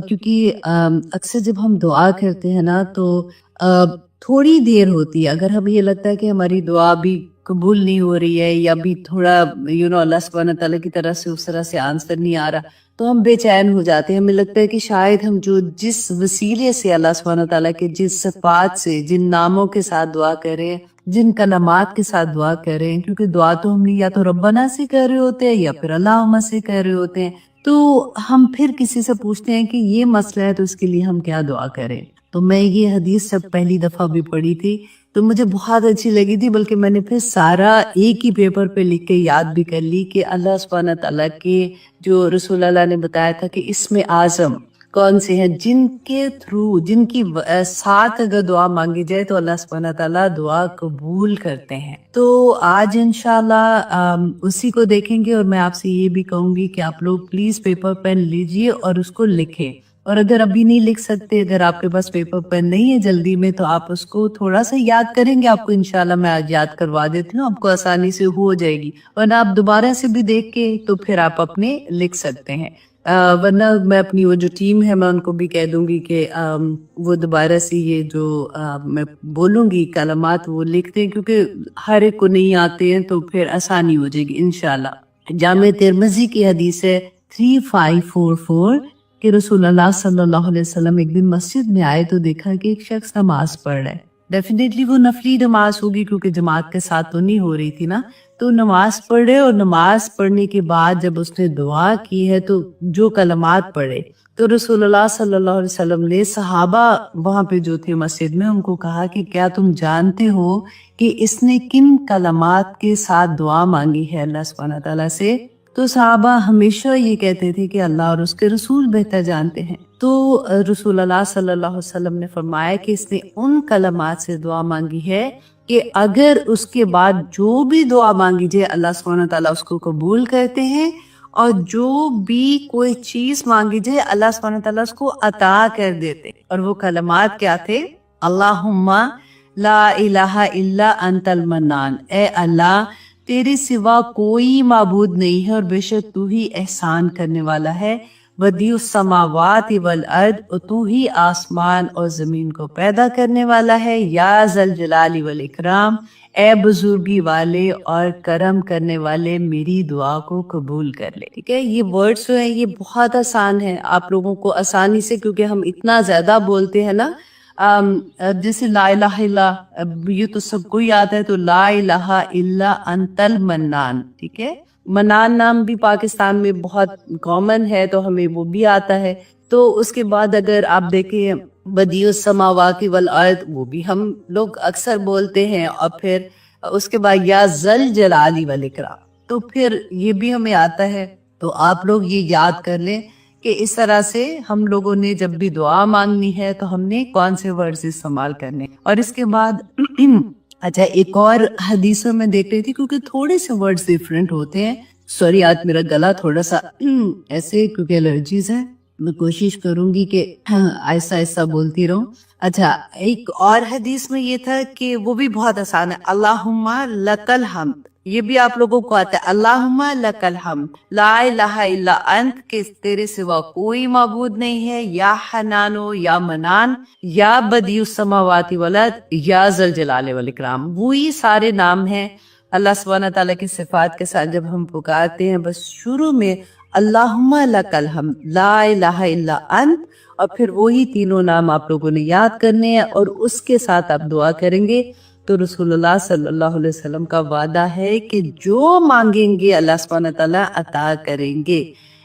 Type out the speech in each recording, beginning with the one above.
کیونکہ اکثر جب ہم دعا کرتے ہیں نا تو تھوڑی دیر ہوتی ہے، اگر ہمیں یہ لگتا ہے کہ ہماری دعا بھی قبول نہیں ہو رہی ہے یا بھی تھوڑا اللہ سبحانہ تعالیٰ کی طرف سے اس طرح سے آنسر نہیں آ رہا، تو ہم بے چین ہو جاتے ہیں. ہمیں لگتا ہے کہ شاید ہم جس وسیلے سے اللہ سبحانہ تعالیٰ کے جس صفات سے، جن ناموں کے ساتھ دعا کریں، جن کلمات کے ساتھ دعا کریں، کیونکہ دعا تو ہم نے یا تو ربنا سے کر رہے ہوتے ہیں یا پھر اللہم سے کر رہے ہوتے ہیں، تو ہم پھر کسی سے پوچھتے ہیں کہ یہ مسئلہ ہے تو اس کے لیے ہم کیا دعا کریں. تو میں یہ حدیث جب پہلی دفعہ بھی پڑھی تھی تو مجھے بہت اچھی لگی تھی، بلکہ میں نے پھر سارا ایک ہی پیپر پہ لکھ کے یاد بھی کر لی کہ اللہ سبحانہ تعالیٰ کے جو رسول اللہ نے بتایا تھا کہ اسم اعظم کون سے ہیں جن کے تھرو، جن کی ساتھ اگر دعا مانگی جائے تو اللہ سبحانہ تعالیٰ دعا قبول کرتے ہیں. تو آج انشاءاللہ اسی کو دیکھیں گے، اور میں آپ سے یہ بھی کہوں گی کہ آپ لوگ پلیز پیپر پین لیجئے اور اس کو لکھیں. اور اگر ابھی نہیں لکھ سکتے، اگر آپ کے پاس پیپر پین نہیں ہے جلدی میں، تو آپ اس کو تھوڑا سا یاد کریں گے. آپ کو انشاءاللہ میں آج یاد کروا دیتی ہوں، آپ کو آسانی سے ہو جائے گی، ورنہ آپ دوبارہ سے بھی دیکھ کے تو پھر آپ اپنے لکھ سکتے ہیں. ورنہ میں اپنی وہ جو ٹیم ہے میں ان کو بھی کہہ دوں گی کہ وہ دوبارہ سے یہ جو میں بولوں گی کلمات وہ لکھتے ہیں، کیونکہ ہر ایک کو نہیں آتے ہیں تو پھر آسانی ہو جائے گی انشاءاللہ. جامع ترمذی کی حدیث ہے 3544 کہ رسول اللہ صلی اللہ علیہ وسلم ایک دن مسجد میں آئے تو دیکھا کہ ایک شخص نماز پڑھ رہا ہے. ڈیفینیٹلی وہ نفلی نماز ہوگی کیونکہ جماعت کے ساتھ تو نہیں ہو رہی تھی نا. تو نماز پڑھے، اور نماز پڑھنے کے بعد جب اس نے دعا کی ہے تو جو کلمات پڑھے تو رسول اللہ صلی اللہ علیہ وسلم نے صحابہ وہاں پہ جو تھے مسجد میں ان کو کہا کہ کیا تم جانتے ہو کہ اس نے کن کلمات کے ساتھ دعا مانگی ہے اللہ سبحانہ تعالیٰ سے؟ تو صحابہ ہمیشہ یہ کہتے تھے کہ اللہ اور اس کے رسول بہتر جانتے ہیں. تو رسول اللہ صلی اللہ علیہ وسلم نے فرمایا کہ اس نے ان کلمات سے دعا مانگی ہے کہ اگر اس کے بعد جو بھی دعا مانگی جائے اللہ سبحانہ تعالیٰ اس کو قبول کرتے ہیں، اور جو بھی کوئی چیز مانگی جائے اللہ سبحانہ تعالیٰ اس کو عطا کر دیتے. اور وہ کلمات کیا تھے؟ اللہم لا الہ الا انت المنان، اے اللہ تیرے سوا کوئی معبود نہیں ہے اور بے شک تو ہی احسان کرنے والا ہے. بدیع السماوات والارض، اور تو ہی آسمان اور زمین کو پیدا کرنے والا ہے. یا ذل جلال والاکرام، اے بزرگی والے اور کرم کرنے والے میری دعا کو قبول کر لے. ٹھیک ہے، یہ ورڈز جو ہیں یہ بہت آسان ہے آپ لوگوں کو آسانی سے، کیونکہ ہم اتنا زیادہ بولتے ہیں نا. جیسے لا الہ الا، یہ تو سب کو یاد ہے، تو لا الہ الا انت المنان. ٹھیک ہے، منان نام بھی پاکستان میں بہت کامن ہے تو ہمیں وہ بھی آتا ہے. تو اس کے بعد اگر آپ دیکھیں بدیع السماوات والارض، وہ بھی ہم لوگ اکثر بولتے ہیں. اور پھر اس کے بعد یا ذل جلال والاکرام، تو پھر یہ بھی ہمیں آتا ہے. تو آپ لوگ یہ یاد کر لیں کہ اس طرح سے ہم لوگوں نے جب بھی دعا مانگنی ہے تو ہم نے کون سے ورڈز استعمال کرنے. اور اس کے بعد اچھا ایک اور حدیثوں میں دیکھ رہی تھی، کیونکہ تھوڑے سے ورڈز ڈیفرنٹ ہوتے ہیں. سوری آج میرا گلا تھوڑا سا ایسے کیونکہ الرجیز ہے، میں کوشش کروں گی کہ آہستہ آہستہ بولتی رہوں. اچھا ایک اور حدیث میں یہ تھا کہ وہ بھی بہت آسان ہے، اللہم لک الحمد، یہ بھی آپ لوگوں کو آتا ہے. اللہم لک الحمد لا الہ الا انت، کہ تیرے سوا کوئی معبود نہیں ہے. یا حنانو، یا منان، یا بدیع السماوات والارض، یا ذل جلال والاکرام. وہی سارے نام ہیں اللہ سبحانہ تعالیٰ کی صفات کے ساتھ. جب ہم پکارتے ہیں بس شروع میں اللہم لک الحمد لا الہ الا انت، اور پھر وہی تینوں نام آپ لوگوں نے یاد کرنے ہیں اور اس کے ساتھ آپ دعا کریں گے. تو رسول اللہ صلی اللہ علیہ وسلم کا وعدہ ہے کہ جو مانگیں گے اللہ سبحانہ تعالیٰ عطا کریں گے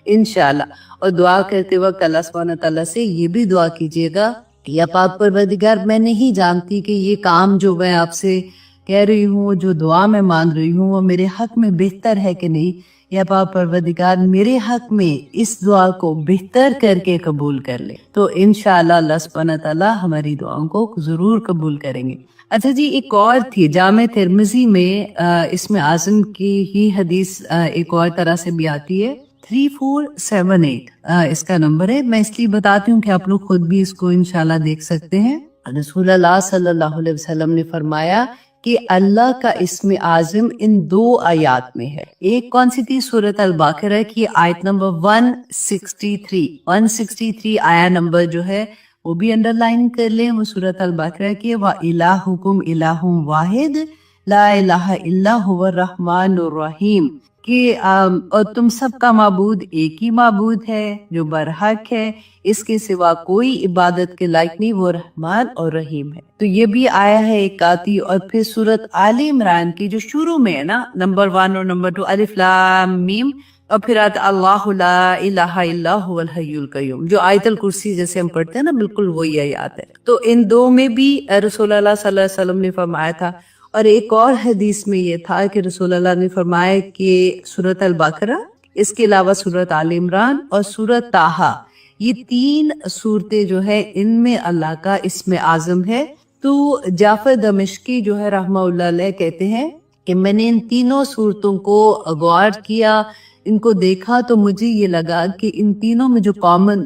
انشاءاللہ. اور دعا کرتے وقت اللہ سبحانہ تعالیٰ سے یہ بھی دعا کیجیے گا کہ یا پاک پروردگار، میں نہیں جانتی کہ یہ کام جو میں آپ سے کہہ رہی ہوں، جو دعا میں مانگ رہی ہوں، وہ میرے حق میں بہتر ہے کہ نہیں. یا پاک پروردگار میرے حق میں اس دعا کو بہتر کر کے قبول کر لے. تو انشاءاللہ اللہ سبحانہ تعالیٰ ہماری دعاؤں کو ضرور قبول کریں گے. اچھا جی، ایک اور تھی جامع ترمذی میں اسم اعظم کی ہی حدیث ایک اور طرح سے بھی آتی ہے. 3478 اس کا نمبر ہے. میں اس لیے بتاتی ہوں کہ آپ لوگ خود بھی اس کو انشاءاللہ دیکھ سکتے ہیں. رسول اللہ صلی اللہ علیہ وسلم نے فرمایا کہ اللہ کا اسم اعظم ان 2 آیات میں ہے. ایک کون سی تھی؟ سورۃ البقرہ کی آیت نمبر 163 آیا نمبر جو ہے وہ بھی انڈر لائن کر لیں. وہ سورۃ البقرہ کی وَإِلَٰهُكُمْ إِلَٰهٌ وَاحِدٌ لا الہ الا هو الرحمن الرحیم، کہ اور تم سب کا معبود ایک ہی معبود ہے جو برحق ہے، اس کے سوا کوئی عبادت کے لائق نہیں، وہ رحمان اور رحیم ہے. تو یہ بھی آیا ہے ایک آتی. اور پھر سورۃ آل عمران کی جو شروع میں ہے نا، نمبر 1 اور نمبر 2 الف لام میم، اور پھر آتا اللہ لا الہ الا هو الحی القیوم، جو آیت الکرسی جیسے ہم پڑھتے ہیں نا، بالکل وہی آیات ہے. تو ان 2 میں بھی رسول اللہ صلی اللہ علیہ وسلم نے فرمایا تھا. اور ایک اور حدیث میں یہ تھا کہ رسول اللہ نے فرمایا کہ سورۃ البقرہ، اس کے علاوہ سورۃ آل عمران اور سورۃ طٰہٰ، یہ 3 صورتیں جو ہے ان میں اللہ کا اسم اعظم ہے. تو جعفر دمشقی جو ہے رحمہ اللہ علیہ کہتے ہیں کہ میں نے ان تینوں صورتوں کو غور کیا، ان کو دیکھا، تو مجھے یہ لگا کہ ان تینوں میں جو کامن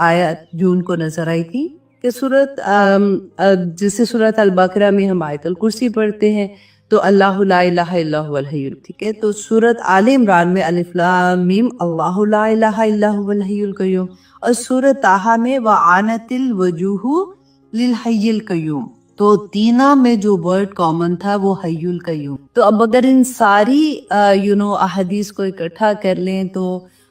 آیت جو ان کو نظر آئی تھی کہ جیسے سورۃ البقرہ میں ہم آیت الکرسی پڑھتے ہیں تو اللہ لا الہ الا هو الحی، ٹھیک ہے. تو سورۃ آل عمران میں الف لام میم اللہ لا الہ الا هو الحی القیوم، اور سورۃ طٰہٰ میں وعنت الوجوہ للحی القیوم. تو تینوں میں جو ورڈ کامن تھا وہ حی القیوم. تو اب اگر ان ساری احادیث کو اکٹھا کر لیں تو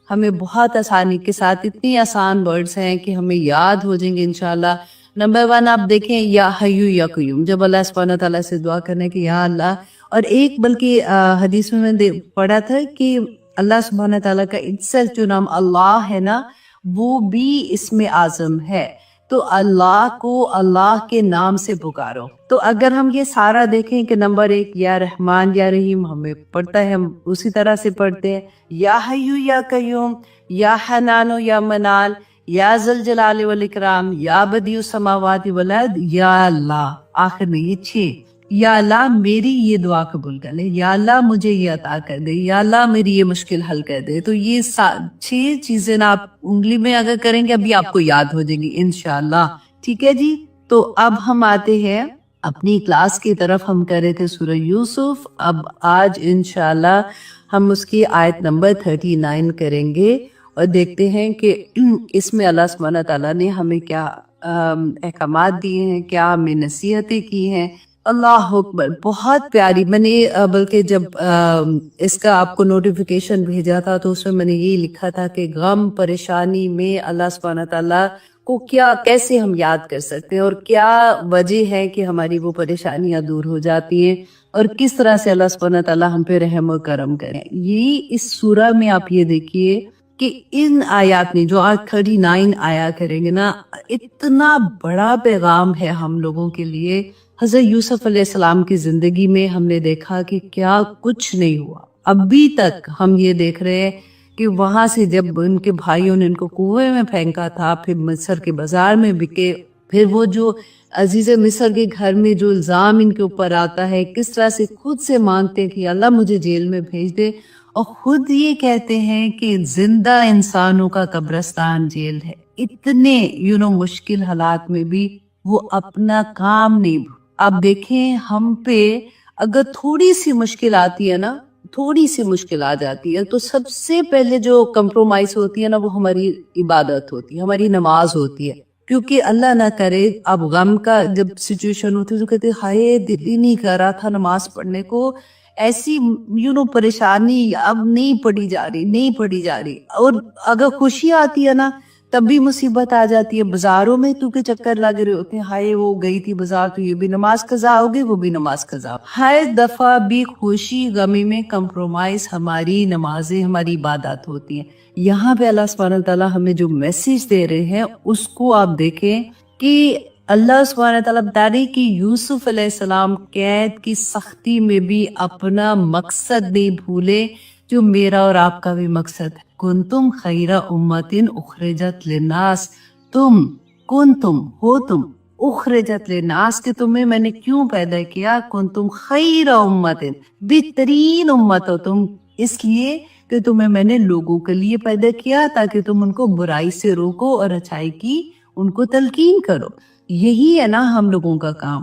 ہمیں بہت آسانی کے ساتھ اتنی آسان ورڈز ہیں کہ ہمیں یاد ہو جائیں گے انشاءاللہ. نمبر 1 آپ دیکھیں یا حیو یا قیوم، جب اللہ سبحانہ تعالیٰ سے دعا کرنے کہ یا اللہ. اور ایک بلکہ حدیث میں نے پڑھا تھا کہ اللہ سبحانہ تعالیٰ کا انسل جو نام اللہ ہے نا، وہ بھی اسم اعظم ہے. تو اللہ کو اللہ کے نام سے پکارو. تو اگر ہم یہ سارا دیکھیں کہ نمبر 1 یا رحمان یا رحیم ہمیں پڑھتا ہے، ہم اسی طرح سے پڑھتے ہیں یا حیو یا قیوم، یا حنانو یا منال، یا ذل جلال والاکرام، یا بدیع السماوات والارض، یا اللہ. آخر میں یہ 6، یا اللہ میری یہ دعا قبول کر لے، یا اللہ مجھے یہ عطا کر دے، یا اللہ میری یہ مشکل حل کر دے. تو یہ 6 چیزیں نا آپ انگلی میں اگر کریں گے ابھی آپ کو یاد ہو جائیں گی انشاءاللہ. ٹھیک ہے جی. تو اب ہم آتے ہیں اپنی کلاس کی طرف. ہم کر رہے تھے سورہ یوسف، اب آج انشاءاللہ ہم اس کی آیت نمبر 39 کریں گے اور دیکھتے ہیں کہ اس میں اللہ سبحانہ تعالیٰ نے ہمیں کیا احکامات دیے ہیں، کیا ہمیں نصیحتیں کی ہیں. اللہ اکبر، بہت پیاری. میں نے بلکہ جب اس کا آپ کو نوٹیفیکیشن بھیجا تھا تو اس میں نے یہ لکھا تھا کہ غم پریشانی میں اللہ سبحانہ تعالیٰ کو کیسے ہم یاد کر سکتے ہیں، اور کیا وجہ ہے کہ ہماری وہ پریشانیاں دور ہو جاتی ہیں، اور کس طرح سے اللہ سبحانہ تعالیٰ ہم پہ رحم و کرم کریں. یہی اس سورہ میں آپ یہ دیکھیے کہ ان آیات میں جو آج 39 آیا کریں گے نا، اتنا بڑا پیغام ہے ہم لوگوں کے لیے. حضرت یوسف علیہ السلام کی زندگی میں ہم نے دیکھا کہ کیا کچھ نہیں ہوا. ابھی تک ہم یہ دیکھ رہے ہیں کہ وہاں سے جب ان کے بھائیوں نے ان کو کنویں میں پھینکا تھا، پھر مصر کے بازار میں بکے، پھر وہ جو عزیز مصر کے گھر میں جو الزام ان کے اوپر آتا ہے، کس طرح سے خود سے مانگتے ہیں کہ اللہ مجھے جیل میں بھیج دے، اور خود یہ کہتے ہیں کہ زندہ انسانوں کا قبرستان جیل ہے. اتنے مشکل حالات میں بھی وہ اپنا کام نہیں. آپ دیکھیں ہم پہ اگر تھوڑی سی مشکل آتی ہے نا، تھوڑی سی مشکل آ جاتی ہے تو سب سے پہلے جو کمپرومائز ہوتی ہے نا وہ ہماری عبادت ہوتی ہے، ہماری نماز ہوتی ہے. کیونکہ اللہ نہ کرے اب غم کا جب سچویشن ہوتی ہے تو کہتے ہائے دل ہی نہیں کر رہا تھا نماز پڑھنے کو، ایسی پریشانی اب نہیں پڑھی جا رہی. اور اگر خوشی آتی ہے نا تب بھی مصیبت آ جاتی ہے. بازاروں میں تو کے چکر لگ رہے ہوتے ہیں، ہائے وہ گئی تھی بازار تو یہ بھی نماز قضا ہوگی، وہ بھی نماز قضا. ہر دفعہ بھی خوشی غمی میں کمپرومائز ہماری نمازیں، ہماری عبادات ہوتی ہیں. یہاں پہ اللہ سبحانہ تعالیٰ ہمیں جو میسج دے رہے ہیں اس کو آپ دیکھیں کہ اللہ سبحانہ تعالیٰ بتا رہے کہ یوسف علیہ السلام قید کی سختی میں بھی اپنا مقصد نہیں بھولے، جو میرا اور آپ کا بھی مقصد ہے. کنتم خیر امت اخرجت للناس، تم اخرجت للناس، کہ تمہیں میں نے کیوں پیدا کیا. کنتم خیر امت، بہترین امت ہو تم، اس لیے کہ تمہیں میں نے لوگوں کے لیے پیدا کیا تاکہ تم ان کو برائی سے روکو اور اچھائی کی ان کو تلقین کرو. یہی ہے نا ہم لوگوں کا کام.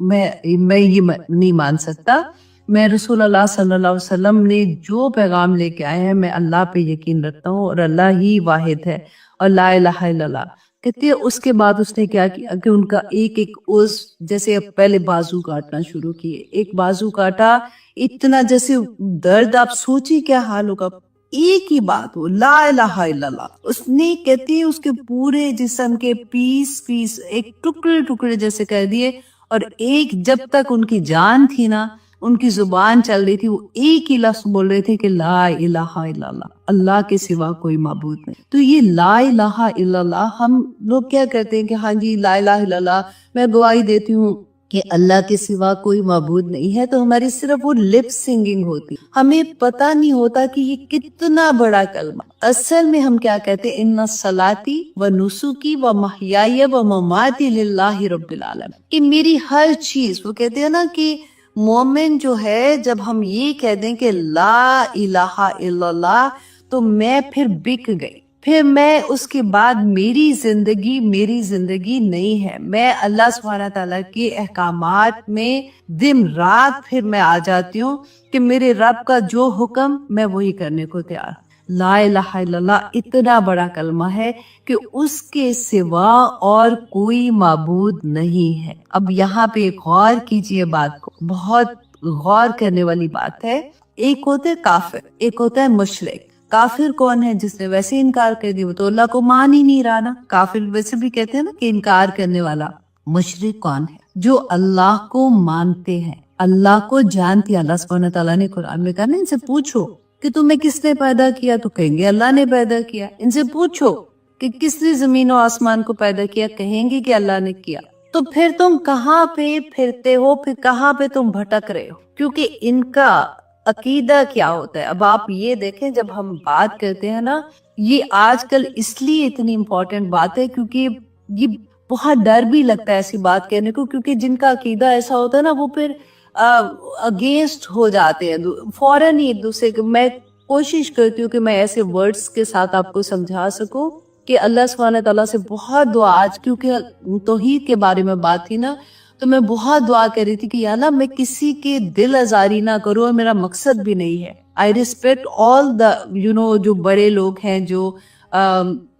میں یہ نہیں مان سکتا. میں رسول اللہ صلی اللہ علیہ وسلم نے جو پیغام لے کے آئے ہیں میں اللہ پہ یقین رکھتا ہوں اور اللہ ہی واحد ہے اور لا الہ الا اللہ. کہتے ہیں اس کے بعد اس نے کیا کیا کہ ان کا ایک عضو جیسے پہلے بازو کاٹنا شروع کیے. ایک بازو کاٹا, اتنا جیسے درد, آپ سوچی کیا حال ہوگا. ایک ہی بات ہو, لا الہ الا اللہ. اس نے کہتی ہے اس کے پورے جسم کے پیس ایک ٹکڑے جیسے کر دیے, اور ایک جب تک ان کی جان تھی نا, ان کی زبان چل رہی تھی, وہ ایک ہی لفظ بول رہے تھے کہ لا الہ الا اللہ, اللہ کے سوا کوئی معبود نہیں. تو یہ لا الہ الا اللہ, ہم لوگ کیا کرتے ہیں کہ ہاں جی لا الہ الا اللہ, میں گواہی دیتی ہوں کہ اللہ کے سوا کوئی معبود نہیں ہے, تو ہماری صرف وہ لپ سنگنگ ہوتی, ہمیں پتہ نہیں ہوتا کہ یہ کتنا بڑا کلمہ. اصل میں ہم کیا کہتے ہیں, ان صلاتی و نسکی و محیای و مماتی للہ رب العالمین, کہ میری ہر چیز, وہ کہتے ہیں نا کہ مومن جو ہے جب ہم یہ کہہ دیں کہ لا الہ الا اللہ, تو میں پھر بک گئی, پھر میں اس کے بعد میری زندگی نہیں ہے. میں اللہ سبحانہ تعالیٰ کے احکامات میں دن رات پھر میں آ جاتی ہوں کہ میرے رب کا جو حکم میں وہی کرنے کو تیار. لا الہ الا اللہ اتنا بڑا کلمہ ہے کہ اس کے سوا اور کوئی معبود نہیں ہے. اب یہاں پہ غور کیجئے بات کو, بہت غور کرنے والی بات ہے. ایک ہوتے کافر, ایک ہوتا ہے مشرک. کافر کون ہے؟ جس نے ویسے انکار کر دیا, وہ تو اللہ کو مان ہی نہیں رہا نا. کافر ویسے بھی کہتے ہیں نا کہ انکار کرنے والا. مشرک کون ہے؟ جو اللہ کو مانتے ہیں, اللہ کو جانتے ہیں. اللہ سبحانہ تعالیٰ نے قرآن میں کہا نا, ان سے پوچھو کہ تمہیں کس نے پیدا کیا, تو کہیں گے اللہ نے پیدا کیا. ان سے پوچھو کہ کس نے زمین و آسمان کو پیدا کیا, کہیں گے کہ اللہ نے کیا. تو پھر تم کہاں پہ پھرتے ہو, پھر کہاں پہ تم بھٹک رہے ہو, کیونکہ ان کا عقیدہ کیا ہوتا ہے. اب آپ یہ دیکھیں, جب ہم بات کرتے ہیں نا, یہ آج کل اس لیے اتنی امپورٹنٹ بات ہے کیونکہ یہ بہت ڈر بھی لگتا ہے ایسی بات کہنے کو, کیونکہ جن کا عقیدہ ایسا ہوتا ہے نا, وہ پھر اگینسٹ ہو جاتے ہیں فوراً ہی ایک دوسرے کے. میں کوشش کرتی ہوں کہ میں ایسے ورڈز کے ساتھ آپ کو سمجھا سکوں کہ اللہ سبحانہ تعالیٰ سے بہت دعا, آج کیونکہ توحید کے بارے میں بات تھی نا, تو میں بہت دعا کر رہی تھی کہ یا اللہ میں کسی کے دل آزاری نہ کروں, اور میرا مقصد بھی نہیں ہے. I respect all the جو بڑے لوگ ہیں, جو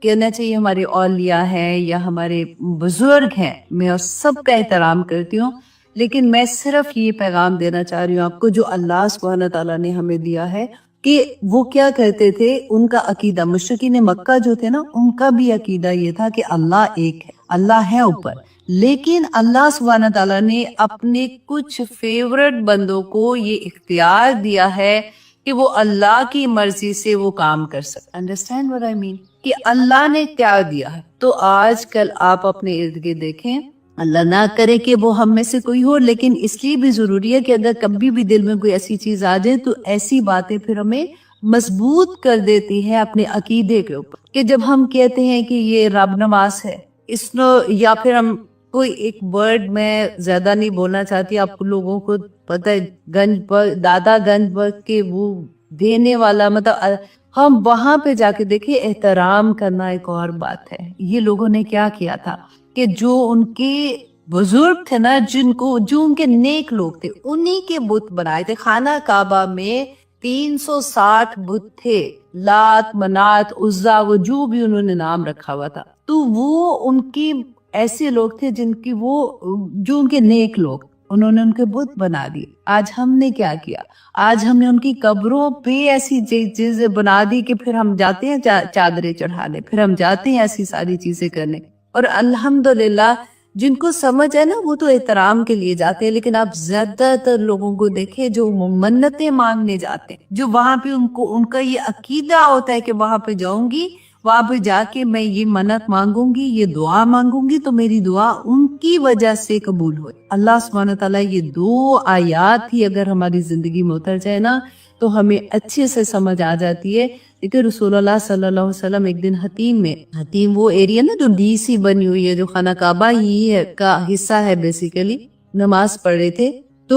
کہنا چاہیے ہمارے اولیاء ہیں یا ہمارے بزرگ ہیں, میں سب کا احترام کرتی ہوں. لیکن میں صرف یہ پیغام دینا چاہ رہی ہوں آپ کو, جو اللہ سبحانہ تعالیٰ نے ہمیں دیا ہے, کہ وہ کیا کرتے تھے. ان کا عقیدہ, مشرکین مکہ جو تھے نا, ان کا بھی عقیدہ یہ تھا کہ اللہ ایک ہے, اللہ ہے اوپر. لیکن اللہ سبحانہ تعالیٰ نے اپنے کچھ فیورٹ بندوں کو یہ اختیار دیا ہے کہ وہ اللہ کی مرضی سے وہ کام کر سکتے. Understand what I mean؟ کہ اللہ نے کیا دیا ہے. تو آج کل آپ اپنے ارد گرد دیکھیں, اللہ نہ کرے کہ وہ ہم میں سے کوئی ہو, لیکن اس لیے بھی ضروری ہے کہ اگر کبھی بھی دل میں کوئی ایسی چیز آ جائے, تو ایسی باتیں پھر ہمیں مضبوط کر دیتی ہیں اپنے عقیدے کے اوپر. کہ جب ہم کہتے ہیں کہ یہ رب نواز ہے, یا پھر ہم کوئی ایک ورڈ, میں زیادہ نہیں بولنا چاہتی, آپ لوگوں کو پتہ ہے دادا گنج برگ کے وہ دینے والا, مطلب ہم وہاں پہ جا کے دیکھیں, احترام کرنا ایک اور بات ہے. یہ لوگوں نے کیا کیا تھا کہ جو ان کے بزرگ تھے نا, جو ان کے نیک لوگ تھے, انہی کے بت بنائے تھے. خانہ کعبہ میں 360 بت تھے, لات منات عزا, وہ جو بھی انہوں نے نام رکھا ہوا تھا. تو وہ ان کی ایسے لوگ تھے جو ان کے نیک لوگ, انہوں نے ان کے بت بنا دیے. آج ہم نے کیا کیا, آج ہم نے ان کی قبروں پہ ایسی چیزیں بنا دی کہ پھر ہم جاتے ہیں چادریں چڑھانے, پھر ہم جاتے ہیں ایسی ساری چیزیں کرنے. اور الحمدللہ جن کو سمجھ ہے نا, وہ تو احترام کے لیے جاتے ہیں. لیکن آپ زیادہ تر لوگوں کو دیکھیں جو منتیں مانگنے جاتے ہیں, جو وہاں پہ ان کا یہ عقیدہ ہوتا ہے کہ وہاں پہ جاؤں گی, وہاں پہ جا کے میں یہ منت مانگوں گی, یہ دعا مانگوں گی, تو میری دعا ان کی وجہ سے قبول ہوئے. اللہ سبحانہ تعالیٰ یہ 2 آیات ہی اگر ہماری زندگی میں اتر جائے نا, تو ہمیں اچھے سے سمجھ آ جاتی ہے. لیکن رسول اللہ صلی اللہ علیہ وسلم ایک دن حتیم وہ ایریا نا جو ڈی سی بنی ہوئی ہے, جو خانہ کعبہ ہی ہے کا حصہ ہے بیسیکلی, نماز پڑھ رہے تھے. تو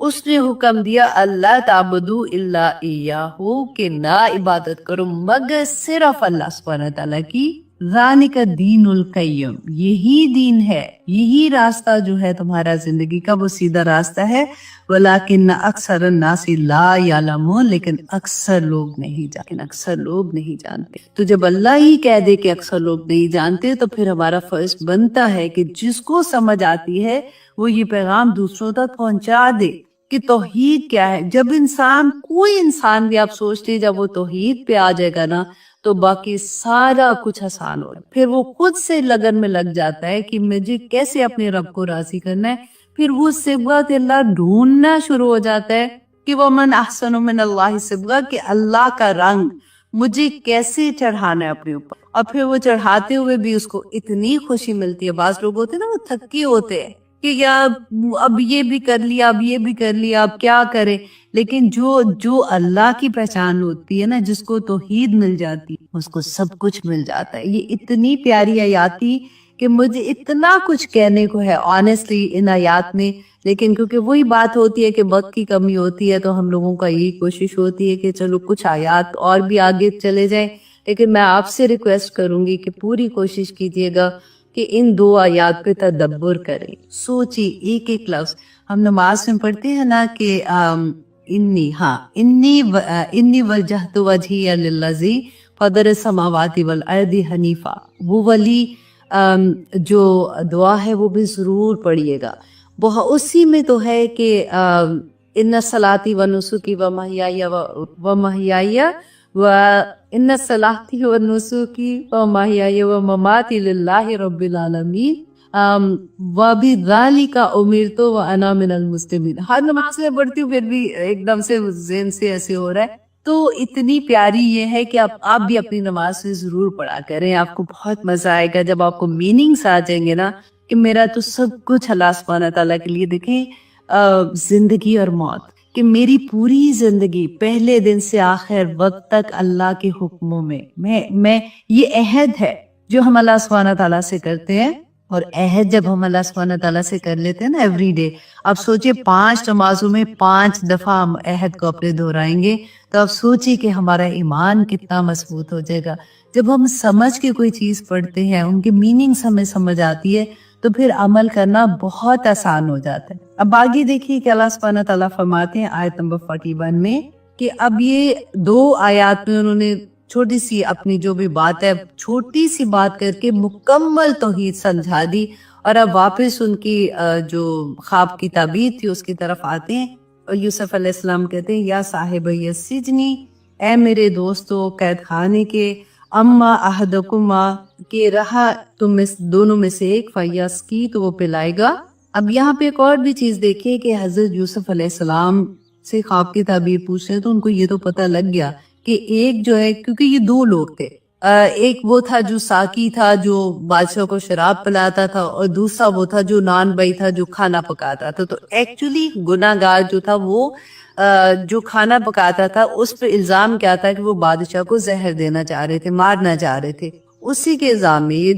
اس نے حکم دیا اللہ تعبدو الا ایاہو کہ نہ عبادت کرو مگر صرف اللہ سبحانہ تعالیٰ کی. ذالک الدین القیم، یہی دین ہے، یہی راستہ جو ہے تمہارا زندگی کا وہ سیدھا راستہ ہے. ولیکن اکثر الناس لا یعلمون، لیکن اکثر لوگ نہیں جانتے. تو جب اللہ ہی کہہ دے کہ اکثر لوگ نہیں جانتے تو پھر ہمارا فرض بنتا ہے کہ جس کو سمجھ آتی ہے وہ یہ پیغام دوسروں تک پہنچا دے کہ توحید کیا ہے. جب کوئی انسان بھی آپ سوچتے جب وہ توحید پہ آ جائے گا نا تو باقی سارا کچھ آسان ہو. پھر وہ خود سے لگن میں لگ جاتا ہے کہ مجھے کیسے اپنے رب کو راضی کرنا ہے. پھر وہ صبغۃ اللہ ڈھونڈنا شروع ہو جاتا ہے کہ وَمَنْ أَحْسَنُ مِنَ اللَّهِ صِبْغَةً، کہ اللہ کا رنگ مجھے کیسے چڑھانا ہے اپنے اوپر. اور پھر وہ چڑھاتے ہوئے بھی اس کو اتنی خوشی ملتی ہے. بعض لوگ ہوتے ہیں نا وہ تھکے ہوتے ہیں کہ یار اب یہ بھی کر لیا، اب یہ بھی کر لیا، اب کیا کرے. لیکن جو اللہ کی پہچان ہوتی ہے نا، جس کو توحید مل جاتی اس کو سب کچھ مل جاتا ہے. یہ اتنی پیاری آیات تھی کہ مجھے اتنا کچھ کہنے کو ہے آنیسٹلی ان آیات میں، لیکن کیونکہ وہی بات ہوتی ہے کہ وقت کی کمی ہوتی ہے تو ہم لوگوں کا یہی کوشش ہوتی ہے کہ چلو کچھ آیات اور بھی آگے چلے جائیں. لیکن میں آپ سے ریکویسٹ کروں گی کہ پوری کوشش کیجیے گا کہ ان 2 آیات پہ تدبر کریں، سوچی ایک ایک لفظ. ہم نماز میں پڑھتے ہیں نا کہ انی وجہت وجہی للذی فطر السماوات والارض حنیفا. وہ والی جو دعا ہے وہ بھی ضرور پڑھیے گا. اسی میں تو ہے کہ ان صلاتی و نسکی و محیای ان صلاتی و نسکی و محیای و مماتی للہ رب العالمین وبذالک امرت وانا من المسلمین. ہر نماز میں پڑھتی ہوں پھر بھی ایک دم سے ذہن سے ایسے ہو رہا ہے. تو اتنی پیاری یہ ہے کہ آپ بھی اپنی نماز سے ضرور پڑھا کریں. آپ کو بہت مزہ آئے گا جب آپ کو میننگس آ جائیں گے نا کہ میرا تو سب کچھ اللہ سبحانہ تعالیٰ کے لیے. دیکھیں زندگی اور موت، کہ میری پوری زندگی پہلے دن سے آخر وقت تک اللہ کے حکموں میں یہ عہد ہے جو ہم اللہ سبحانہ تعالیٰ سے کرتے ہیں. اور عہد جب ہم اللہ سبحانہ تعالیٰ سے کر لیتے ہیں نا ایوری ڈے، اب سوچئے 5 نمازوں میں 5 دفعہ ہم عہد کو اپنے دہرائیں گے تو اب سوچئے کہ ہمارا ایمان کتنا مضبوط ہو جائے گا. جب ہم سمجھ کے کوئی چیز پڑھتے ہیں، ان کی میننگس ہمیں سمجھ آتی ہے تو پھر عمل کرنا بہت آسان ہو جاتا ہے. اب آگے دیکھیے کہ اللہ سبحانہ تعالیٰ فرماتے ہیں آیت نمبر 41 میں کہ اب یہ 2 آیات میں انہوں نے چھوٹی سی اپنی جو بھی بات ہے چھوٹی سی بات کر کے مکمل توحید سمجھا دی. اور اب واپس ان کی جو خواب کی تعبیر تھی اس کی طرف آتے ہیں. اور یوسف علیہ السلام کہتے ہیں یا صاحب السجنی، اے میرے دوستو قید خانے کے، اما احدکما کہ رہا تم دونوں میں سے ایک، فیاس کی تو وہ پلائے گا. اب یہاں پہ ایک اور بھی چیز دیکھیے کہ حضرت یوسف علیہ السلام سے خواب کی تعبیر پوچھ رہے تو ان کو یہ تو پتہ لگ گیا کہ ایک جو ہے، کیونکہ یہ 2 لوگ تھے، ایک وہ تھا جو ساقی تھا جو بادشاہ کو شراب پلاتا تھا، اور دوسرا وہ تھا جو نان بھائی تھا جو کھانا پکاتا تھا. تو ایکچولی گناہ گار جو تھا وہ جو کھانا پکاتا تھا اس پہ الزام کیا تھا کہ وہ بادشاہ کو زہر دینا چاہ رہے تھے، مارنا چاہ رہے تھے. اسی کے الزام میں یہ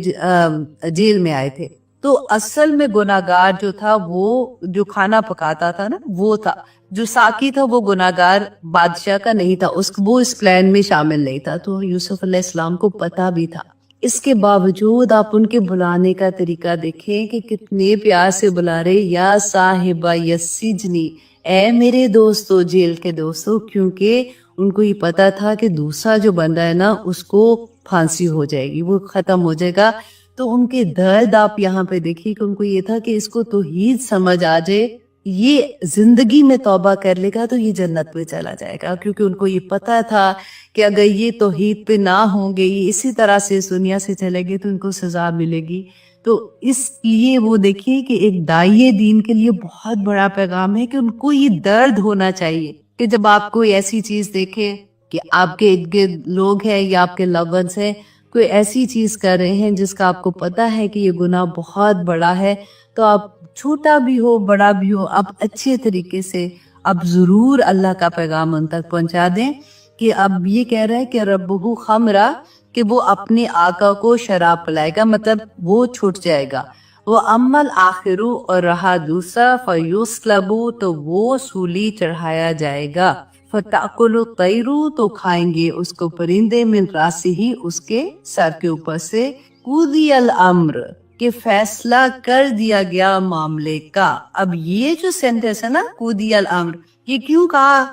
جیل میں آئے تھے. تو اصل میں گناہ گار جو تھا وہ جو کھانا پکاتا تھا نا وہ تھا. جو ساقی تھا وہ گناہ گار بادشاہ کا نہیں تھا، وہ اس پلان میں شامل نہیں تھا. تو یوسف علیہ السلام کو پتا بھی تھا. اس کے باوجود آپ ان کے بلانے کا طریقہ دیکھیں کہ کتنے پیار سے بلا رہے، یا صاحبہ السجنی، اے میرے دوستو، جیل کے دوستو. کیونکہ ان کو یہ پتا تھا کہ دوسرا جو بندہ ہے نا اس کو پھانسی ہو جائے گی، وہ ختم ہو جائے گا. تو ان کے درد آپ یہاں پہ دیکھیے کہ ان کو یہ تھا کہ اس کو توحید سمجھ آ جائے، یہ زندگی میں توبہ کر لے گا تو یہ جنت میں چلا جائے گا. کیونکہ ان کو یہ پتا تھا کہ اگر یہ توحید پہ نہ ہوں گے، یہ اسی طرح سے اس دنیا سے چلے گے تو ان کو سزا ملے گی. تو اس لیے وہ دیکھیے کہ ایک داعیے دین کے لیے بہت بڑا پیغام ہے کہ ان کو یہ درد ہونا چاہیے کہ جب آپ کوئی ایسی چیز دیکھے کہ آپ کے ارد گرد لوگ ہیں یا آپ کے لوڈ ونس ہیں، کوئی ایسی چیز کر رہے ہیں جس کا آپ کو پتا ہے کہ یہ گناہ بہت بڑا ہے، تو آپ چھوٹا بھی ہو بڑا بھی ہو آپ اچھے طریقے سے اب ضرور اللہ کا پیغام ان تک پہنچا دیں. کہ اب یہ کہہ رہا ہے کہ ربہ خمرہ، کہ وہ اپنے آقا کو شراب پلائے گا، مطلب وہ چھوٹ جائے گا. وہ امل آخرو اور رہا دوسرا فیوسلبو تو وہ سولی چڑھایا جائے گا، فتأکل الطیر تو کھائیں گے اس کو پرندے، من راسہ اس کے سر کے اوپر سے، قضی الامر کہ فیصلہ کر دیا گیا معاملے کا۔ اب یہ جو سینٹنس ہے نا قضی الامر، یہ کیوں کہا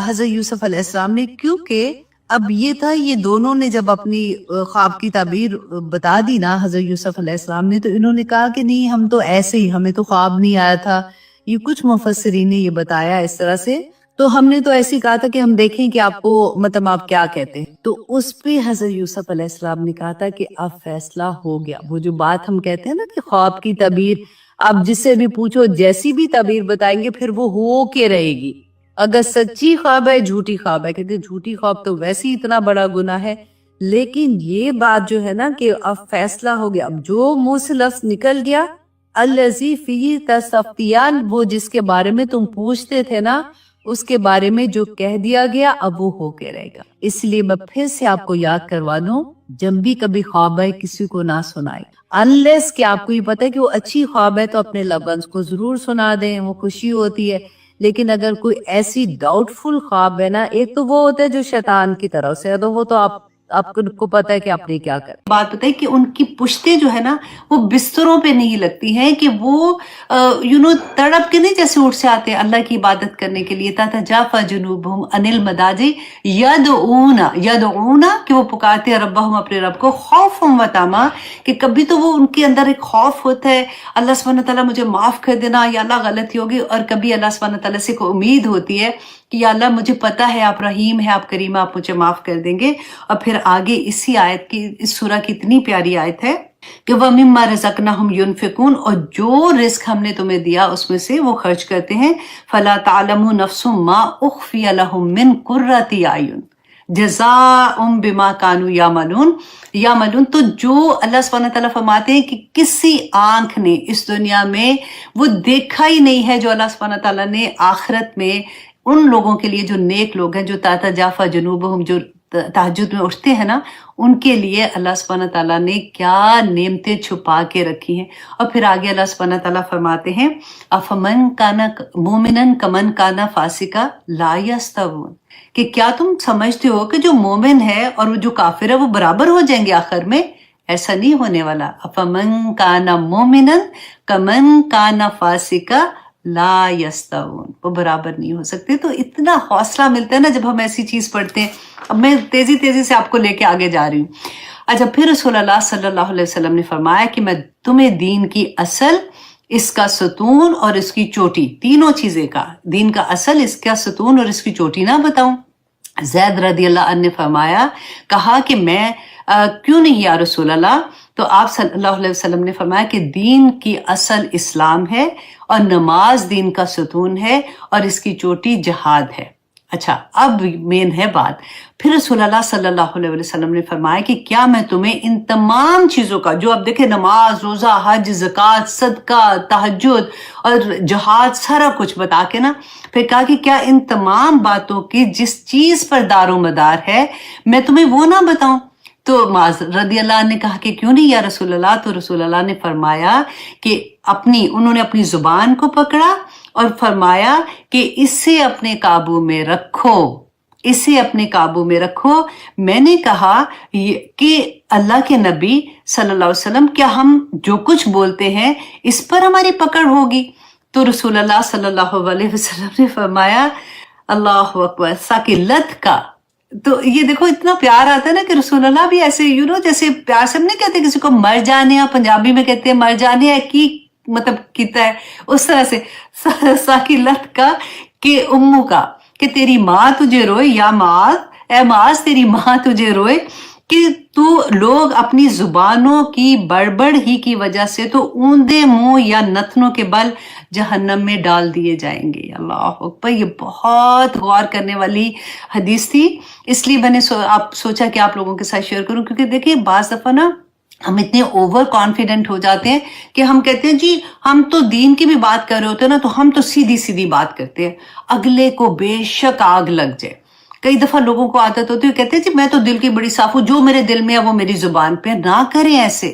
حضرت یوسف علیہ السلام نے؟ کیونکہ اب یہ تھا، یہ دونوں نے جب اپنی خواب کی تعبیر بتا دی نا حضرت یوسف علیہ السلام نے، تو انہوں نے کہا کہ نہیں ہم تو ایسے ہی، ہمیں تو خواب نہیں آیا تھا، یہ کچھ مفسرین نے یہ بتایا اس طرح سے، تو ہم نے تو ایسے ہی کہا تھا کہ ہم دیکھیں کہ آپ کو مطلب آپ کیا کہتے ہیں۔ تو اس پہ حضرت یوسف علیہ السلام نے کہا تھا کہ اب فیصلہ ہو گیا۔ وہ جو بات ہم کہتے ہیں نا کہ خواب کی تعبیر، آپ جس سے بھی پوچھو جیسی بھی تعبیر بتائیں گے پھر وہ ہو کے رہے گی، اگر سچی خواب ہے جھوٹی خواب ہے، کہتے ہیں جھوٹی خواب تو ویسے ہی اتنا بڑا گناہ ہے، لیکن یہ بات جو ہے نا کہ اب فیصلہ ہو گیا، اب جو منہ سے لفظ نکل گیا، الذی فیہ تستفتیان، وہ جس کے بارے میں تم پوچھتے تھے نا، اس کے بارے میں جو کہہ دیا گیا اب وہ ہو کے رہے گا۔ اس لیے میں پھر سے آپ کو یاد کروا دوں، جب بھی کبھی خواب ہے کسی کو نہ سنائے، انلیس کہ آپ کو یہ پتہ ہے کہ وہ اچھی خواب ہے تو اپنے لوڈ ونس کو ضرور سنا دیں، وہ خوشی ہوتی ہے۔ لیکن اگر کوئی ایسی ڈاؤٹ فل خواب ہے نا، ایک تو وہ ہوتا ہے جو شیطان کی طرف سے ہے، تو وہ تو آپ کو پتہ ہے کہ آپ نے کیا کرنا۔ بات بتائی کہ ان کی پشتیں جو ہے نا وہ بستروں پہ نہیں لگتی ہیں، کہ وہ تڑپ کے نہیں جیسے اٹھ سے آتے ہیں اللہ کی عبادت کرنے کے لیے، تتجافی جنوبہم عن المضاجع یدعون کہ وہ پکارتے ہیں ربہم اپنے رب کو، خوفا وطمعا کہ کبھی تو وہ ان کے اندر ایک خوف ہوتا ہے اللہ سبحانہ تعالیٰ مجھے معاف کر دینا یا اللہ غلطی ہوگی، اور کبھی اللہ سبحانہ تعالیٰ سے کوئی امید ہوتی ہے کہ یا اللہ مجھے پتا ہے آپ رحیم ہے، آپ کریم، آپ مجھے معاف کر دیں گے۔ اور پھر آگے اسی آیت کی، اس سورہ کی اتنی پیاری آیت ہے کہ وَمِمَّا رَزَقْنَاهُمْ يُنْفِقُونَ، اور جو رزق ہم نے تمہیں دیا اس میں سے وہ خرچ کرتے ہیں، فَلَا تَعْلَمُ نَفْسٌ مَا أُخْفِيَ لَهُم مِّن قُرَّةِ أَعْيُنٍ جزاء بما كانوا یعملون۔ تو جو اللہ سبحانہ تعالیٰ فرماتے ہیں کہ کسی آنکھ نے اس دنیا میں وہ دیکھا ہی نہیں ہے جو اللہ سبحانہ تعالیٰ نے آخرت میں ان لوگوں کے لیے جو نیک لوگ ہیں، جو تتجافی جنوبہم، جو تہجد میں اٹھتے ہیں نا، ان کے لیے اللہ سبحانہ تعالیٰ نے کیا نعمتیں چھپا کے رکھی ہیں۔ اور پھر آگے اللہ سبحانہ تعالیٰ فرماتے ہیں افمن کان مومنا کمن کان فاسقا لا یستوون، کہ کیا تم سمجھتے ہو کہ جو مومن ہے اور وہ جو کافر ہے وہ برابر ہو جائیں گے آخر میں؟ ایسا نہیں ہونے والا۔ افمن کان مومنا کمن کان فاسقا لا یستوون، وہ برابر نہیں ہو سکتے۔ تو اتنا حوصلہ ملتا ہے نا جب ہم ایسی چیز پڑھتے ہیں۔ اب میں تیزی سے آپ کو لے کے آگے جا رہی ہوں۔ اچھا، پھر رسول اللہ صلی اللہ علیہ وسلم نے فرمایا کہ میں تمہیں دین کی اصل، اس کا ستون اور اس کی چوٹی، تینوں چیزیں کا، دین کا اصل، اس کا ستون اور اس کی چوٹی نہ بتاؤں؟ زید رضی اللہ عنہ نے فرمایا، کہا کہ میں کیوں نہیں یا رسول اللہ؟ تو آپ صلی اللہ علیہ وسلم نے فرمایا کہ دین کی اصل اسلام ہے، اور نماز دین کا ستون ہے، اور اس کی چوٹی جہاد ہے۔ اچھا، اب مین ہے بات، پھر رسول اللہ صلی اللہ علیہ وسلم نے فرمایا کہ کیا میں تمہیں ان تمام چیزوں کا، جو اب دیکھیں نماز، روزہ، حج، زکوٰۃ، صدقہ، تہجد اور جہاد، سارا کچھ بتا کے نا، پھر کہا کہ کیا ان تمام باتوں کی جس چیز پر دار و مدار ہے میں تمہیں وہ نہ بتاؤں؟ تو معاذ رضی اللہ عنہ نے کہا کہ کیوں نہیں یا رسول اللہ؟ تو رسول اللہ نے فرمایا کہ انہوں نے اپنی زبان کو پکڑا اور فرمایا کہ اسے اپنے قابو میں رکھو، اسے اپنے قابو میں رکھو۔ میں نے کہا کہ اللہ کے نبی صلی اللہ علیہ وسلم، کیا ہم جو کچھ بولتے ہیں اس پر ہماری پکڑ ہوگی؟ تو رسول اللہ صلی اللہ علیہ وسلم نے فرمایا اللہ اکبر، ثقلت کا۔ تو یہ دیکھو اتنا پیار آتا ہے نا کہ رسول اللہ بھی ایسے جیسے پیار سے ہم نہیں کہتے کسی کو مر جانے، پنجابی میں کہتے ہیں مر جانے ہے کی مطلب کیتا ہے، اس طرح سے ثقلت کا، کہ امو کا، کہ تیری ماں تجھے روئے، یا معاذ، اے معاذ تیری ماں تجھے روئے، کہ تو لوگ اپنی زبانوں کی بڑبڑ ہی کی وجہ سے تو اوندے منہ یا نتنوں کے بل جہنم میں ڈال دیے جائیں گے۔ اللہ اکبر، یہ بہت غور کرنے والی حدیث تھی، اس لیے میں نے سوچا کہ آپ لوگوں کے ساتھ شیئر کروں، کیونکہ دیکھیں بعض دفعہ نا ہم اتنے اوور کانفیڈنٹ ہو جاتے ہیں کہ ہم کہتے ہیں جی ہم تو دین کی بھی بات کر رہے ہوتے ہیں نا، تو ہم تو سیدھی بات کرتے ہیں، اگلے کو بے شک آگ لگ جائے۔ کئی دفعہ لوگوں کو عادت ہوتی ہے، کہتے ہیں جی میں تو دل کی بڑی صاف ہوں، جو میرے دل میں ہے وہ میری زبان پہ، نہ کریں ایسے۔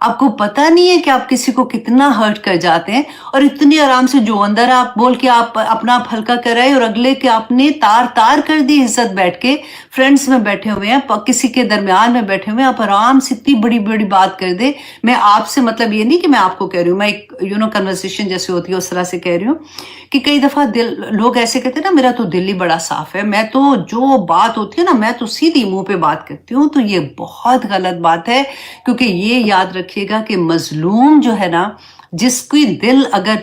آپ کو پتا نہیں ہے کہ آپ کسی کو کتنا ہرٹ کر جاتے ہیں، اور اتنی آرام سے جو اندر آپ بول کے آپ اپنا آپ ہلکا کرائے، اور اگلے کے آپ نے تار تار کر دی عزت بیٹھ کے فرینڈس میں بیٹھے ہوئے ہیں، کسی کے درمیان میں بیٹھے ہوئے ہیں، آپ آرام سے اتنی بڑی بڑی بات کر دے. میں آپ سے مطلب یہ نہیں کہ میں آپ کو کہہ رہی ہوں، میں ایک کنورسیشن جیسے ہوتی ہے اس طرح سے کہہ رہی ہوں کہ کئی دفعہ لوگ ایسے کہتے ہیں نا میرا تو دل ہی بڑا صاف ہے، میں تو جو بات ہوتی ہے نا میں تو سیدھی منہ پہ بات کرتی ہوں. تو یہ بہت غلط بات ہے، کیونکہ یہ یاد رکھیے گا کہ مظلوم جو ہے نا، جس کی دل اگر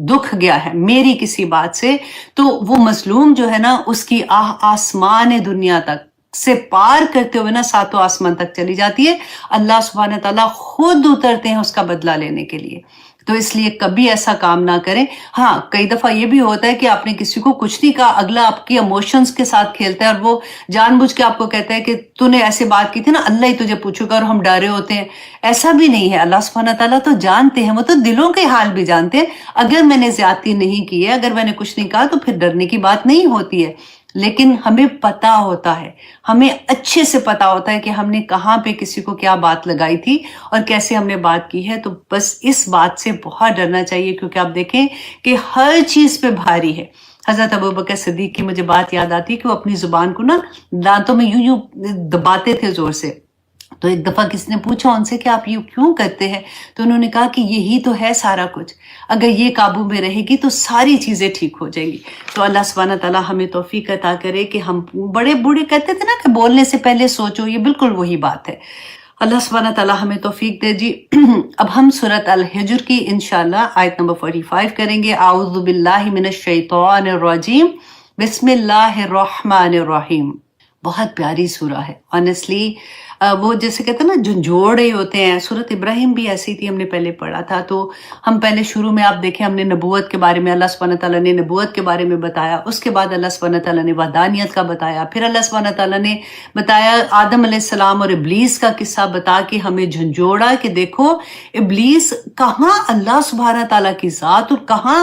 دکھ گیا ہے میری کسی بات سے، تو وہ مظلوم جو ہے نا اس کی آہ آسمان دنیا تک سے پار کرتے ہوئے نا ساتوں آسمان تک چلی جاتی ہے. اللہ سبحانہ تعالیٰ خود اترتے ہیں اس کا بدلہ لینے کے لیے. تو اس لیے کبھی ایسا کام نہ کریں. ہاں کئی دفعہ یہ بھی ہوتا ہے کہ آپ نے کسی کو کچھ نہیں کہا، اگلا آپ کی ایموشنز کے ساتھ کھیلتا ہے اور وہ جان بوجھ کے آپ کو کہتا ہے کہ تو نے ایسے بات کی تھی نا، اللہ ہی تجھے پوچھے گا، اور ہم ڈرے ہوتے ہیں. ایسا بھی نہیں ہے. اللہ سبحانہ تعالیٰ تو جانتے ہیں، وہ تو دلوں کے حال بھی جانتے ہیں. اگر میں نے زیادتی نہیں کی ہے، اگر میں نے کچھ نہیں کہا، تو پھر ڈرنے کی بات نہیں ہوتی ہے. لیکن ہمیں پتا ہوتا ہے، ہمیں اچھے سے پتا ہوتا ہے کہ ہم نے کہاں پہ کسی کو کیا بات لگائی تھی اور کیسے ہم نے بات کی ہے. تو بس اس بات سے بہت ڈرنا چاہیے، کیونکہ آپ دیکھیں کہ ہر چیز پہ بھاری ہے. حضرت ابوبکر صدیق کی مجھے بات یاد آتی ہے کہ وہ اپنی زبان کو نا دانتوں میں یوں دباتے تھے زور سے. تو ایک دفعہ کسی نے پوچھا ان سے کہ آپ یہ کیوں کرتے ہیں؟ تو انہوں نے کہا کہ یہی تو ہے سارا کچھ، اگر یہ قابو میں رہے گی تو ساری چیزیں ٹھیک ہو جائیں گی. تو اللہ سبحانہ تعالیٰ ہمیں توفیق عطا کرے کہ ہم بڑے بوڑھے کہتے تھے نا کہ بولنے سے پہلے سوچو، یہ بالکل وہی بات ہے. اللہ سبحانہ تعالیٰ ہمیں توفیق دے جی. اب ہم سورۃ الحجر کی انشاءاللہ آیت نمبر 45 کریں گے. اعوذ باللہ من الشیطان الرجیم، بسم اللہ الرحمن الرحیم. بہت پیاری سورہ ہے آنیسٹلی. وہ جیسے کہتے ہیں نا جھنجھوڑ رہے ہوتے ہیں. سورۃ ابراہیم بھی ایسی تھی، ہم نے پہلے پڑھا تھا. تو ہم پہلے شروع میں آپ دیکھیں ہم نے نبوت کے بارے میں، اللہ سبحانہ تعالیٰ نے نبوت کے بارے میں بتایا. اس کے بعد اللہ سبحانہ تعالیٰ نے وحدانیت کا بتایا. پھر اللہ سبحانہ تعالیٰ نے بتایا آدم علیہ السلام اور ابلیس کا قصہ بتا کے ہمیں جھنجھوڑا کہ دیکھو ابلیس کہاں اللہ سبحانہ تعالیٰ کی ذات اور کہاں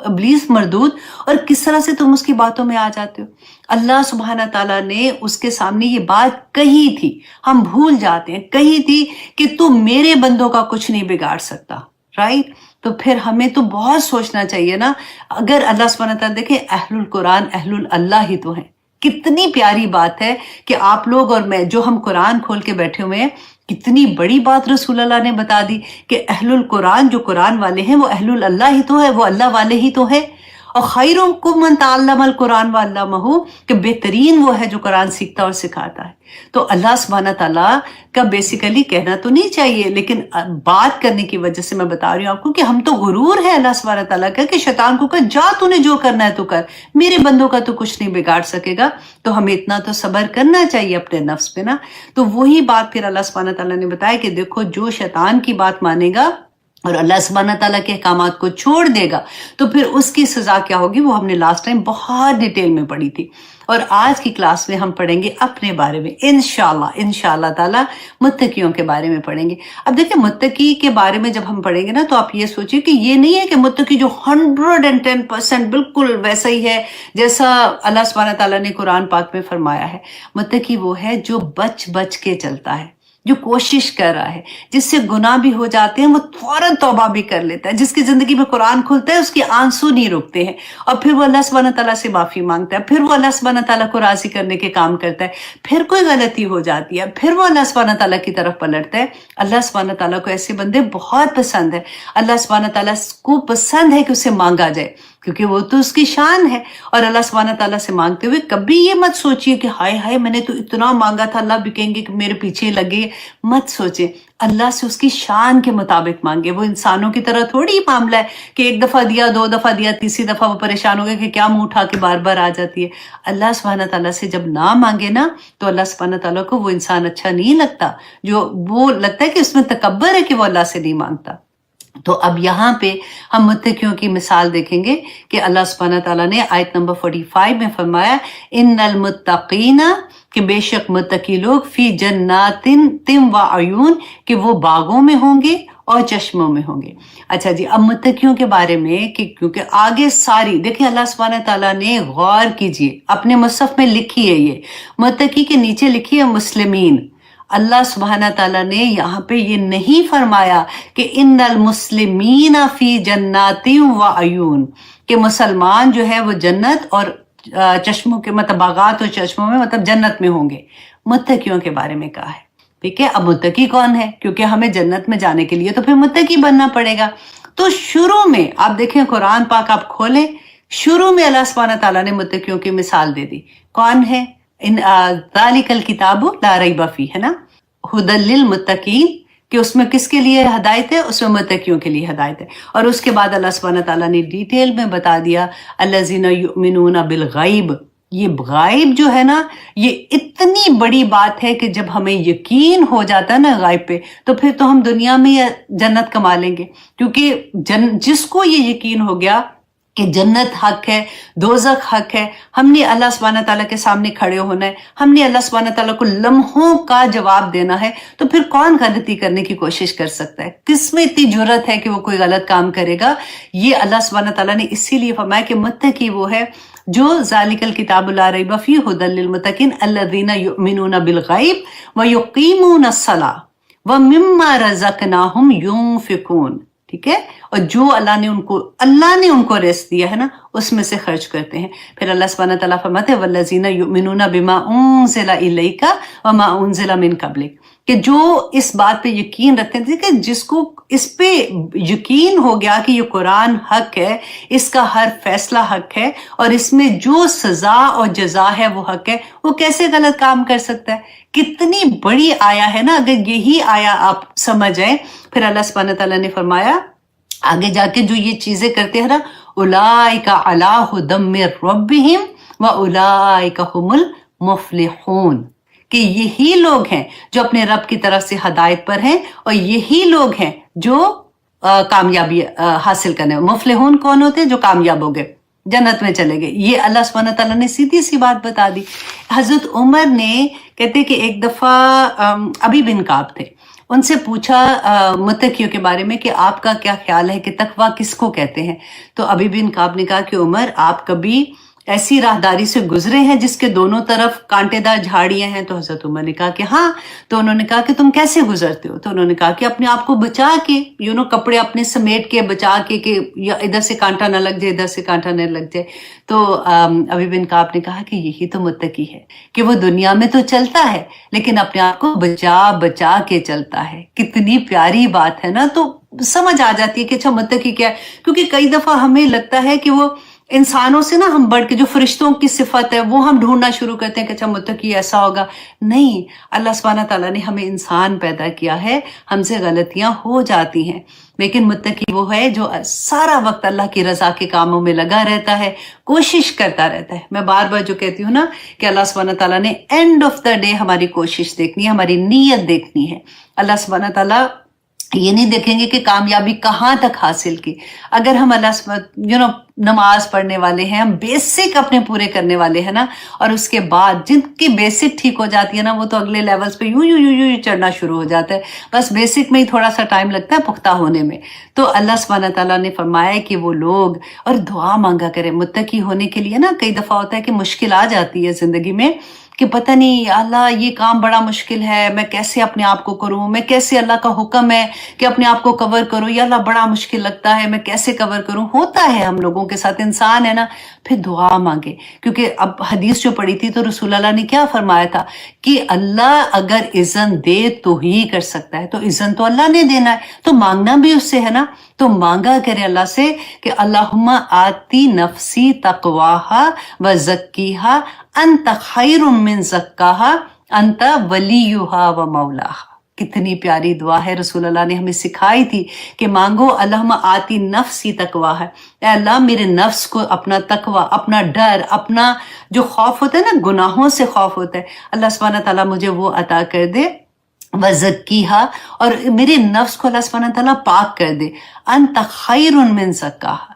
ابلیس مردود، اور کس طرح سے تم اس کی باتوں میں آ جاتے ہو. اللہ سبحانہ تعالیٰ نے اس کے سامنے یہ بات کہی تھی، ہم بھول جاتے ہیں، کہی تھی کہ تو میرے بندوں کا کچھ نہیں بگاڑ سکتا. رائٹ؟ تو پھر ہمیں تو بہت سوچنا چاہیے نا. اگر اللہ سبحانہ تعالیٰ دیکھیں اہل القرآن اہل اللہ ہی تو ہیں. کتنی پیاری بات ہے کہ آپ لوگ اور میں جو ہم قرآن کھول کے بیٹھے ہوئے ہیں، کتنی بڑی بات رسول اللہ نے بتا دی کہ اہل القرآن جو قرآن والے ہیں وہ اہل اللہ ہی تو ہے، وہ اللہ والے ہی تو ہیں. اور خیرکم من تعلم القرآن وعلمہ، کہ بہترین وہ ہے جو قرآن سیکھتا اور سکھاتا ہے. تو اللہ سبحانہ تعالیٰ کا بیسیکلی کہنا تو نہیں چاہیے، لیکن بات کرنے کی وجہ سے میں بتا رہی ہوں آپ کو کہ ہم تو غرور ہے اللہ سبحانہ تعالیٰ کا کہ شیطان کو کہ جا تو نے جو کرنا ہے تو کر، میرے بندوں کا تو کچھ نہیں بگاڑ سکے گا. تو ہمیں اتنا تو صبر کرنا چاہیے اپنے نفس پہ نا. تو وہی بات پھر اللہ سبحانہ تعالیٰ نے بتایا کہ دیکھو جو شیطان کی بات مانے گا اور اللہ سبحانہ تعالیٰ کے احکامات کو چھوڑ دے گا تو پھر اس کی سزا کیا ہوگی، وہ ہم نے لاسٹ ٹائم بہت ڈیٹیل میں پڑھی تھی. اور آج کی کلاس میں ہم پڑھیں گے اپنے بارے میں انشاءاللہ تعالیٰ متقیوں کے بارے میں پڑھیں گے. اب دیکھیں متقی کے بارے میں جب ہم پڑھیں گے نا تو آپ یہ سوچیں کہ یہ نہیں ہے کہ متقی جو 110% بالکل ویسا ہی ہے جیسا اللہ سبحانہ تعالیٰ نے قرآن پاک میں فرمایا ہے. متقی وہ ہے جو بچ بچ کے چلتا ہے، جو کوشش کر رہا ہے، جس سے گناہ بھی ہو جاتے ہیں وہ فوراً توبہ بھی کر لیتا ہے، جس کی زندگی میں قرآن کھلتا ہے اس کے آنسو نہیں رکتے ہیں، اور پھر وہ اللہ سبحانہ تعالیٰ سے معافی مانگتا ہے، پھر وہ اللہ سبحانہ تعالیٰ کو راضی کرنے کے کام کرتا ہے. پھر کوئی غلطی ہو جاتی ہے پھر وہ اللہ سبحانہ تعالیٰ کی طرف پلٹتا ہے. اللہ سبحانہ تعالیٰ کو ایسے بندے بہت پسند ہے. اللہ سبحانہ تعالیٰ کو پسند ہے کہ اسے مانگا جائے، کیونکہ وہ تو اس کی شان ہے. اور اللہ سبحانہ تعالیٰ سے مانگتے ہوئے کبھی یہ مت سوچیے کہ ہائے ہائے میں نے تو اتنا مانگا تھا، اللہ بھی کہیں گے کہ میرے پیچھے لگے. مت سوچیں، اللہ سے اس کی شان کے مطابق مانگے. وہ انسانوں کی طرح تھوڑی ہی معاملہ ہے کہ ایک دفعہ دیا، 2 دفعہ دیا، تیسری دفعہ وہ پریشان ہو گئے کہ کیا منہ اٹھا کے بار بار آ جاتی ہے. اللہ سبحانہ تعالیٰ سے جب نہ مانگے نا تو اللہ سبحانہ تعالیٰ کو وہ انسان اچھا نہیں لگتا، جو وہ لگتا ہے کہ اس میں تکبر ہے کہ وہ اللہ سے نہیں مانگتا. تو اب یہاں پہ ہم متقیوں کی مثال دیکھیں گے کہ اللہ سبحانہ تعالیٰ نے آیت نمبر 45 میں فرمایا ان المتقین، کہ بے شک متقی لوگ فی جنات و عیون، کہ وہ باغوں میں ہوں گے اور چشموں میں ہوں گے. اچھا جی، اب متقیوں کے بارے میں کہ کیونکہ آگے ساری دیکھیں اللہ سبحانہ تعالیٰ نے غور کیجئے اپنے مصحف میں لکھی ہے، یہ متقی کے نیچے لکھی ہے مسلمین. اللہ سبحانہ تعالیٰ نے یہاں پہ یہ نہیں فرمایا کہ ان المسلمین فی جنات و عیون، کہ مسلمان جو ہے وہ جنت اور چشموں کے مطلب باغات اور چشموں میں مطلب جنت میں ہوں گے. متقیوں کے بارے میں کہا ہے. ٹھیک ہے، اب متقی کون ہے؟ کیونکہ ہمیں جنت میں جانے کے لیے تو پھر متقی بننا پڑے گا. تو شروع میں آپ دیکھیں قرآن پاک آپ کھولیں، شروع میں اللہ سبحانہ تعالیٰ نے متقیوں کی مثال دے دی. کون ہے؟ ذالک الکتاب لا ریب فیہ، ہے نا، ھدی للمتقین، کہ اس میں کس کے لیے ہدایت ہے؟ اس میں متقیوں کے لیے ہدایت ہے. اور اس کے بعد اللہ سبحانہ تعالیٰ نے ڈیٹیل میں بتا دیا الذین یؤمنون بالغیب. یہ غائب جو ہے نا، یہ اتنی بڑی بات ہے کہ جب ہمیں یقین ہو جاتا ہے نا غائب پہ، تو پھر تو ہم دنیا میں جنت کما لیں گے. کیونکہ جس کو یہ یقین ہو گیا کہ جنت حق ہے، دوزخ حق ہے، ہم نے اللہ سبحانہ تعالیٰ کے سامنے کھڑے ہونا ہے، ہم نے اللہ سبحانہ تعالیٰ کو لمحوں کا جواب دینا ہے، تو پھر کون غلطی کرنے کی کوشش کر سکتا ہے؟ کس میں اتنی جرت ہے کہ وہ کوئی غلط کام کرے گا؟ یہ اللہ سبحانہ تعالیٰ نے اسی لیے فرمایا کہ متقی وہ ہے جو ذالک الکتاب لا ریب فیہ ھدی للمتقین الذین یؤمنون بالغیب ویقیمون الصلاۃ ومما رزقناہم ینفقون. ٹھیک ہے، اور جو اللہ نے ان کو رزق دیا ہے نا، اس میں سے خرچ کرتے ہیں. پھر اللہ سبحانہ تعالیٰ فرماتے ہیں والذین یؤمنون بما انزل الیک وما انزل من قبلک، کہ جو اس بات پہ یقین رکھتے ہیں کہ جس کو اس پہ یقین ہو گیا کہ یہ قرآن حق ہے، اس کا ہر فیصلہ حق ہے، اور اس میں جو سزا اور جزا ہے وہ حق ہے، وہ کیسے غلط کام کر سکتا ہے؟ کتنی بڑی آیا ہے نا. اگر یہی آیا آپ سمجھ آئے، پھر اللہ سبحانہ تعالیٰ نے فرمایا آگے جا کے جو یہ چیزیں کرتے ہیں نا، اولئک علی ھدی من ربہم واولئک هم المفلحون، کہ یہی لوگ ہیں جو اپنے رب کی طرف سے ہدایت پر ہیں، اور یہی لوگ ہیں جو کامیابی حاصل کرنے. مفلحون کون ہوتے ہیں؟ جو کامیاب ہو گئے، جنت میں چلے گئے. یہ اللہ سبحانہ تعالیٰ نے سیدھی سی بات بتا دی. حضرت عمر نے کہتے کہ ایک دفعہ ابی بن کعب تھے، ان سے پوچھا متقیوں کے بارے میں کہ آپ کا کیا خیال ہے کہ تقویٰ کس کو کہتے ہیں؟ تو ابی بن کعب نے کہا کہ عمر، آپ کبھی ایسی راہداری سے گزرے ہیں جس کے دونوں طرف کانٹے دار جھاڑیاں ہیں؟ تو حضرت عمر نے کہا کہ ہاں. تو انہوں نے کہا کہ تم کیسے گزرتے ہو؟ تو انہوں نے کہا کہ اپنے آپ کو بچا کے، کپڑے اپنے سمیٹ کے بچا کے، کہ ادھر سے کانٹا نہ لگ جائے، ادھر سے کانٹا نہ لگ جائے. تو ابی بن کعب نے کہا کہ یہی تو متقی ہے، کہ وہ دنیا میں تو چلتا ہے لیکن اپنے آپ کو بچا بچا کے چلتا ہے. کتنی پیاری بات ہے نا. تو سمجھ آ جاتی ہے کہ اچھا متقی کیا ہے. کیونکہ کئی دفعہ ہمیں لگتا ہے کہ وہ انسانوں سے نا ہم بڑھ کے جو فرشتوں کی صفت ہے وہ ہم ڈھونڈنا شروع کرتے ہیں کہ اچھا متقی ایسا ہوگا. نہیں، اللہ سبحانہ تعالیٰ نے ہمیں انسان پیدا کیا ہے، ہم سے غلطیاں ہو جاتی ہیں، لیکن متقی وہ ہے جو سارا وقت اللہ کی رضا کے کاموں میں لگا رہتا ہے، کوشش کرتا رہتا ہے. میں بار بار جو کہتی ہوں نا کہ اللہ سبحانہ تعالیٰ نے اینڈ آف دا ڈے ہماری کوشش دیکھنی ہے، ہماری نیت دیکھنی ہے. اللہ سبحانہ تعالیٰ یہ نہیں دیکھیں گے کہ کامیابی کہاں تک حاصل کی. اگر ہم نماز پڑھنے والے ہیں، ہم بیسک اپنے پورے کرنے والے ہیں نا، اور اس کے بعد جن کی بیسک ٹھیک ہو جاتی ہے نا، وہ تو اگلے لیولز پہ یوں چڑھنا شروع ہو جاتا ہے. بس بیسک میں ہی تھوڑا سا ٹائم لگتا ہے پختہ ہونے میں. تو اللہ سبحانہ تعالیٰ نے فرمایا کہ وہ لوگ، اور دعا مانگا کرے متقی ہونے کے لیے نا. کئی دفعہ ہوتا ہے کہ مشکل آ جاتی ہے زندگی میں کہ پتہ نہیں اللہ یہ کام بڑا مشکل ہے، میں کیسے اپنے آپ کو کروں، میں کیسے، اللہ کا حکم ہے کہ اپنے آپ کو کور کروں، یا اللہ بڑا مشکل لگتا ہے، میں کیسے کور کروں. ہوتا ہے ہم لوگوں کے ساتھ، انسان ہے نا. پھر دعا مانگے، کیونکہ اب حدیث جو پڑھی تھی تو رسول اللہ نے کیا فرمایا تھا کہ اللہ اگر اذن دے تو ہی کر سکتا ہے، تو اذن تو اللہ نے دینا ہے، تو مانگنا بھی اس سے ہے نا. تو مانگا کرے اللہ سے کہ اللہم آتی نفسی تقواہا و زکیہا انت خیر من زکاہا انت ولیہا و مولاہا. کتنی پیاری دعا ہے، رسول اللہ نے ہمیں سکھائی تھی کہ مانگو اللہم آتی نفسی تقواہا، اے اللہ میرے نفس کو اپنا تقوی، اپنا ڈر، اپنا جو خوف ہوتا ہے نا، گناہوں سے خوف ہوتا ہے، اللہ سبحانہ تعالیٰ مجھے وہ عطا کر دے. وزکیہا، اور میرے نفس کو اللہ سبحانہ تعالیٰ پاک کر دے. انت خیر من زکاہا،